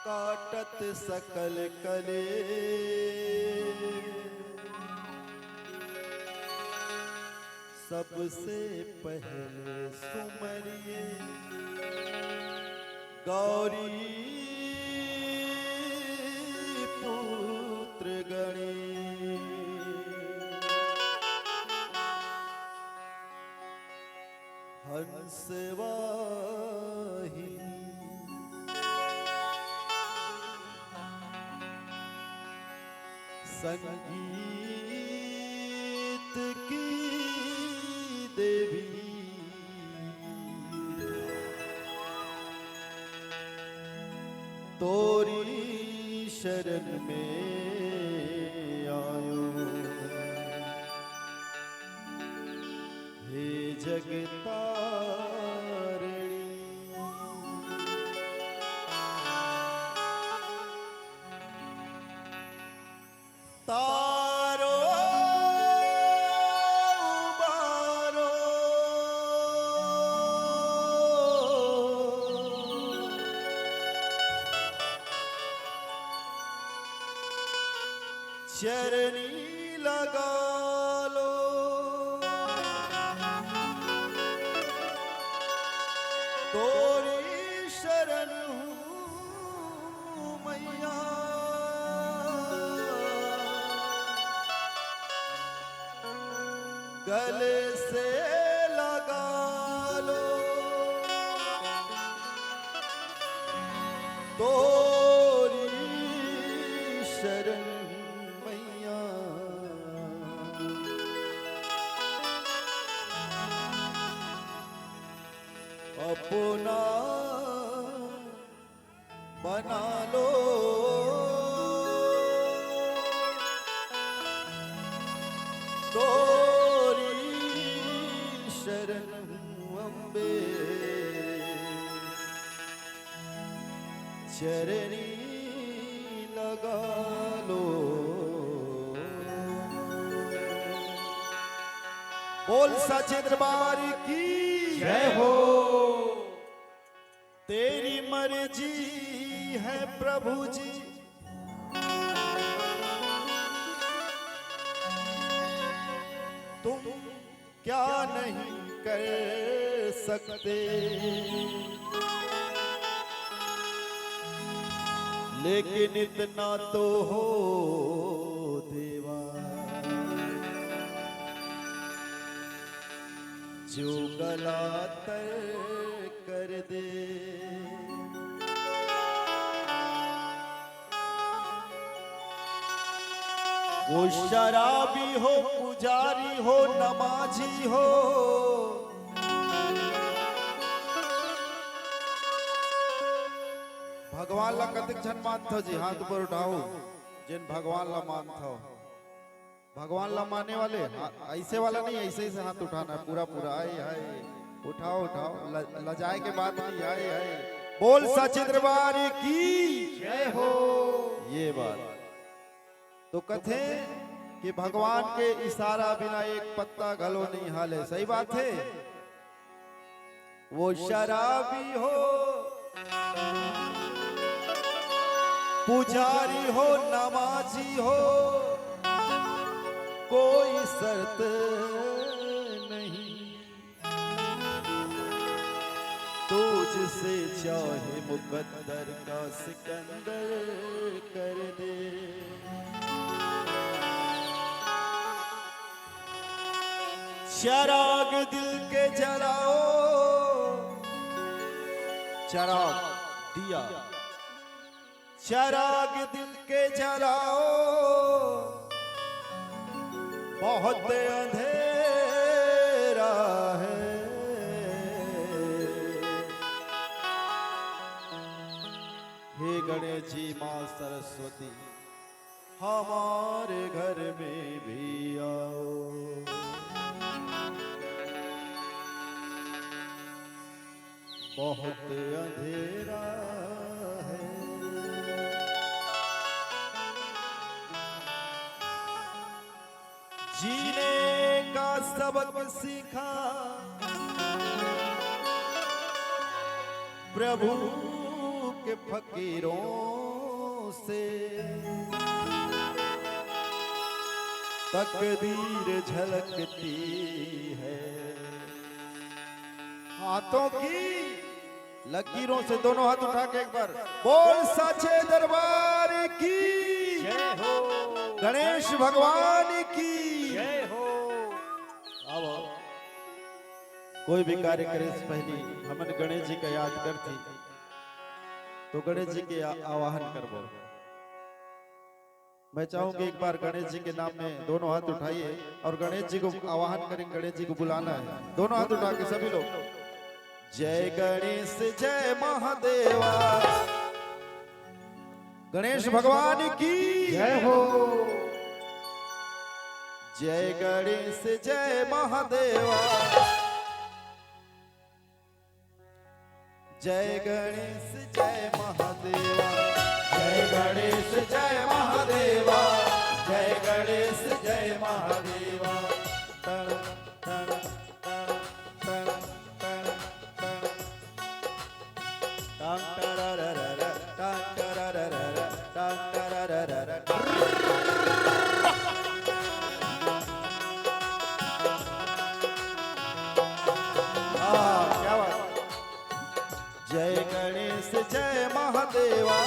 काटत सकल कले सबसे पहले सुमरिए गौरी पुत्र गणेश हंस वाहिनी संगीत की देवी तोरी शरण में आयो हे जगतारिणी तारो उबारो चरनी लगा लो तोरी शरण हूँ मैया गले से लगा लो तोरी शरण मैया अपना बना लो तोरी शरण अम्बे चरनी लगा लो बोल सच्चे दरबार की जय हो। तेरी मर्जी है प्रभु जी तुम क्या नहीं कर सकते लेकिन इतना तो हो देवा जो गला तर कर दे वो शराबी हो पुजारी हो नमाजी हो भगवान ला कतिक जन मानथो जी हाथ ऊपर उठाओ जिन भगवान ला मानथो भगवान ला मानने वाले ऐसे वाला नहीं ऐसे ही से हाथ उठाना है पूरा पूरा आए हाय उठाओ उठाओ लजाए के बाद नहीं आए हाय बोल सच्चे दरबार की जय हो। ये बात तो कथे कि भगवान के इशारा बिना एक पत्ता गलो नहीं हाले सही बात है वो शराबी हो पुजारी हो नमाजी हो कोई शर्त नहीं तुझसे चाहे मुकद्दर का सिकंदर कर दे चराग दिल के जलाओ चराग दिया चराग दिल के जलाओ बहुत अंधेरा है हे गणेश जी मां सरस्वती हमारे घर में भी आओ बहुत अंधेरा है जीने का सबक सीखा प्रभु के फकीरों से तकदीर झलकती है। हाथों की लकीरों से दोनों हाथ उठा के एक बार बोल साचे दरबार की जय हो, गणेश भगवान की जय हो। अब कोई भी कार्य करे से पहले हमन गणेश जी का याद करती तो गणेश जी के आवाहन करबो। मैं चाहूंगी एक बार गणेश जी के नाम में दोनों हाथ उठाइए और गणेश जी को आवाहन करेंगे, गणेश जी को बुलाना है। दोनों हाथ उठा के सभी लोग जय गणेश जय महादेवा, गणेश भगवान की जय हो, जय गणेश जय महादेवा, जय गणेश जय महादेवा, जय गणेश जय महादेवा, जय गणेश जय महादेवा। तण तण तण तण तण तण टांग टरररर टांग टरररर टांग टरररर। क्या बात। जय गणेश जय महादेवा,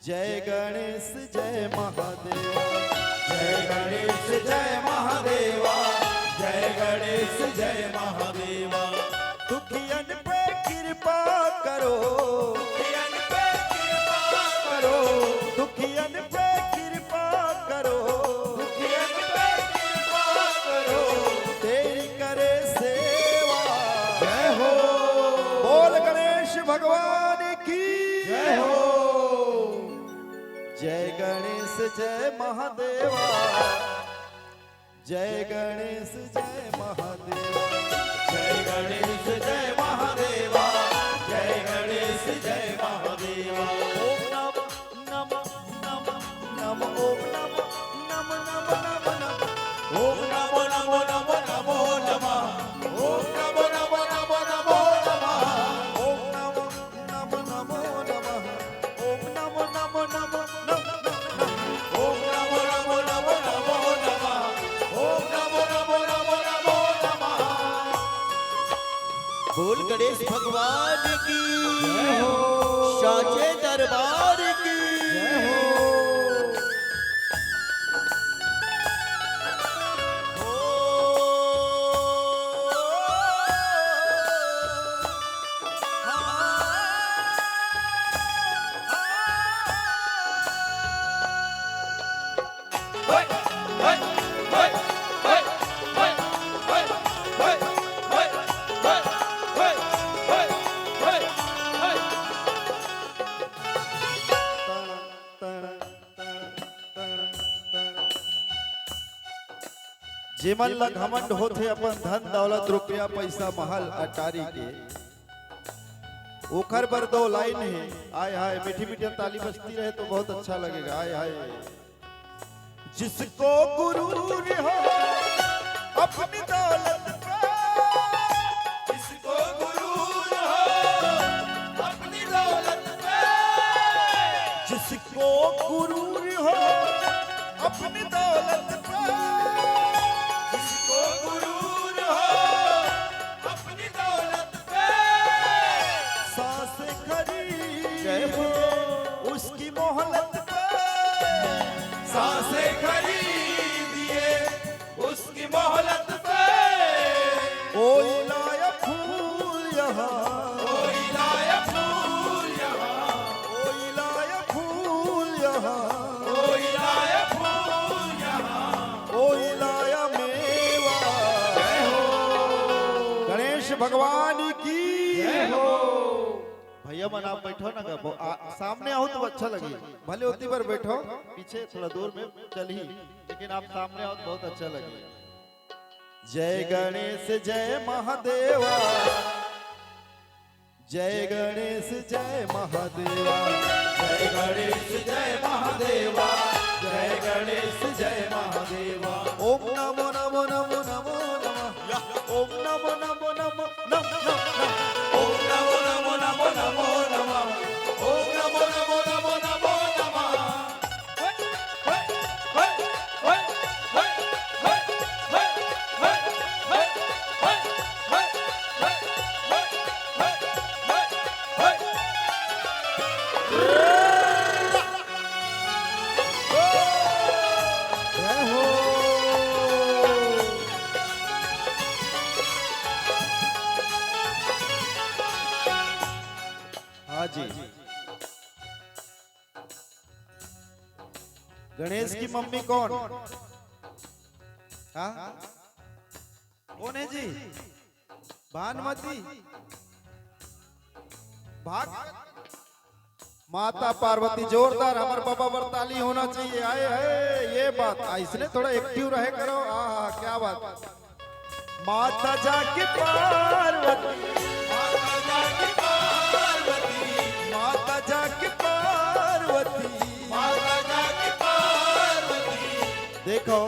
जय गणेश जय महादेवा, जय गणेश जय महादेवा, जय गणेश जय महादेवा। दुखियन पे कृपा करो, दुखियन पे कृपा करो, दुखियन पे कृपा करो, दुखियन पे कृपा करो, तेरी करे सेवा। जय हो, बोल गणेश भगवान की जय हो, जय गणेश जय महादेवा, जय गणेश जय महादेवा, जय गणेश जय महादेवा, जय गणेश जय महादेवा। ओम नमः नमः नमः ओम नमः नमः नमः नमः ओम नमो नमो नमो नमो नमः ओम नमो नमो नमो नमो नमः ओम नमो नमो नमो नमः ओम नमो नमो नमो नमः ओम नमो नमो नमो नमो नमः ओम नमो नमो नमो नमो नमः। बोल गणेश भगवान की जय हो, साचे दरबार की जय हो। जेमन ला घमंड होथे अपन धन दौलत रुपया पैसा महल अटारी के, ओखर पर दो लाइन है। आय हाय मीठी मीठी ताली बजती रहे तो बहुत अच्छा लगेगा। आय हाय जिसको गुरूर हो अपनी दौलत पे, जिसको गुरूर हो अपनी दौलत पे, जिसको गुरूर हो अपनी दौलत पे, जिसको गुरूर हो अपनी दौलत पे, सांसें खरीदे उसकी मोहलत पे, सांसें खरीदिए उसकी मोहलत पे। कोई लाया फूल यहाँ, कोई लाया फूल यहाँ, कोई लाया फूल यहाँ, कोई लाया फूल यहाँ, कोई लाया मेवा। जय हो गणेश भगवान की जय हो। भैया मन आप बैठो ना सामने आओ तो अच्छा लगे, भले उतनी बार बैठो पीछे थोड़ा दूर में चल ही, लेकिन आप सामने आओ तो बहुत अच्छा लगे। जय गणेश जय महादेवा, जय गणेश जय महादेवा, जय गणेश जय महादेवा, जय गणेश जय महादेवा। ओम नमो नमो नमो नमो नमः ओम नमो नमो नमो नमः ओम नमो नमो नमो नमो नमः जी। गणेश की मम्मी कौन? हाँ? कौन है जी? भानुमति। भाग माता पार्वती। जोरदार हमारे बाबा बरताली होना चाहिए। आए है ये बात, इसने थोड़ा एक्टिव रहे करो। क्या बात। माता जाकी पार्वती, माता जाकी पार्वती, माता जाकी पार्वती, माता जाकी पार्वती। देखो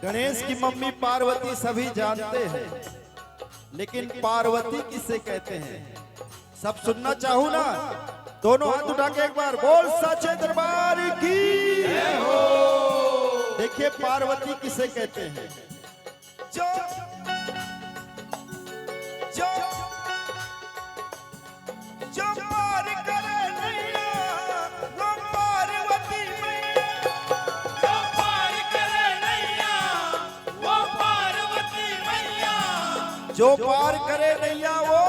गणेश की मम्मी पार्वती सभी जानते हैं, लेकिन पार्वती किसे कहते हैं सब सुनना चाहूं ना। दोनों हाथ उठा के एक बार बोल सच्चे दरबार की जय हो। देखिए पार्वती किसे कहते हैं। जो जो जो पार करे नैया वो पार्वती मैया, जो पार करे नैया वो पार्वती मैया, जो पार करे नैया वो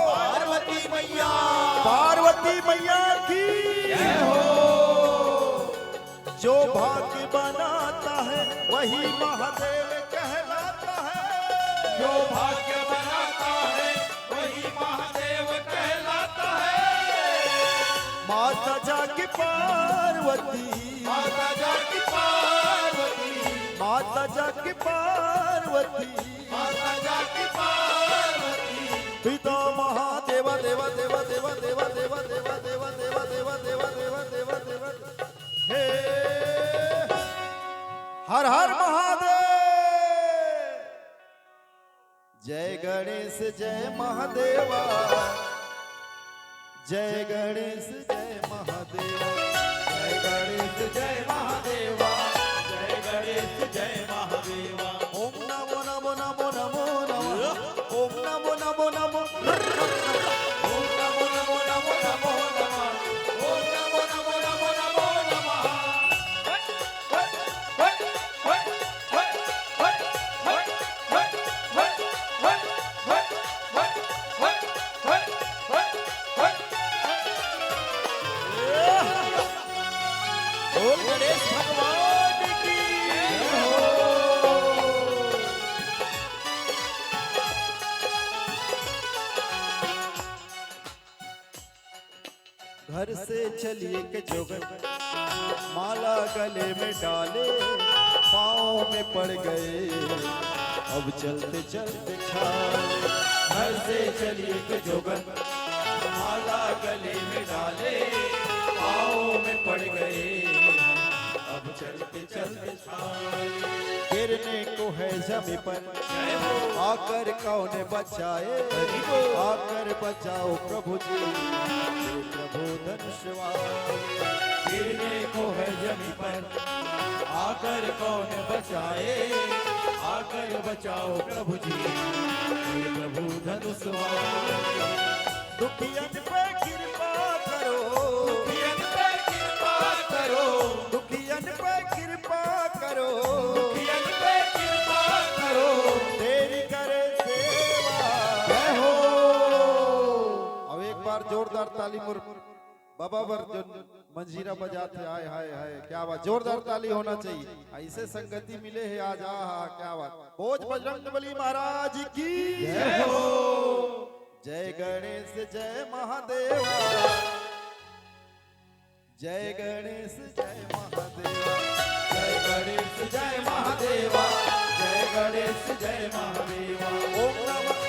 पार्वती मैया, पार्वती मैया की जय हो। जो भाग्य बनाता है वही महादेव कहलाता है, जो भाग्य बनाता है वही महादेव कहलाता है। माता जाकी पार्वती, माता जाकी पार्वती, माता जाकी पार्वती, माता जाकी पार्वती। पिता महादेवा देवा देवा देवा देवा देवा देवा देवा देवा देवा देवा देवा देवा देवा हे हर हर महादेव। जय गणेश जय महादेवा, जय गणेश जय महादेवा, जय गणेश जय महादेवा, जय गणेश जय महादेवा। ओम नमो नमो नमो नमो नमो, ओम नमो नमो नमो, ओम नमो नमो नमो नमो नमः, ओम नमो नमो नमो नमो नमः। बोल गणेश भगवान की जय हो। घर से चलिए के जोगन माला गले में डाले, पाँव में पड़ गए अब चलते चलते छाले। घर से चलिए के जोगन माला गले में डाले, पाँव में पड़ गए अब चलते चलते छाले। गिरने को है जमी पर आकर कौन बचाए, आकर बचाओ प्रभु जी हे प्रभु धनुषवाले। गिरने को है जमी पर आकर कौन बचाए, आकर बचाओ प्रभु जी हे प्रभु धनुष वाले। दुखियन पे कृपा करो, दुखियन पे कृपा करो, दुखियन पे कृपा करो, दुखियन पे कृपा करो। तेरी करे सेवा जय हो। अब एक बार जोरदार ताली मुर बाबा बर जो मंजीरा बजाते आए हाय हाय क्या बात। जोरदार ताली होना चाहिए, ऐसे संगति मिले है आज। क्या बात। भोज बजरंगबली महाराज की जय हो। जय गणेश जय महादेवा, जय गणेश जय महादेवा, जय गणेश जय महादेवा, जय गणेश जय महादेवा। ओम नमः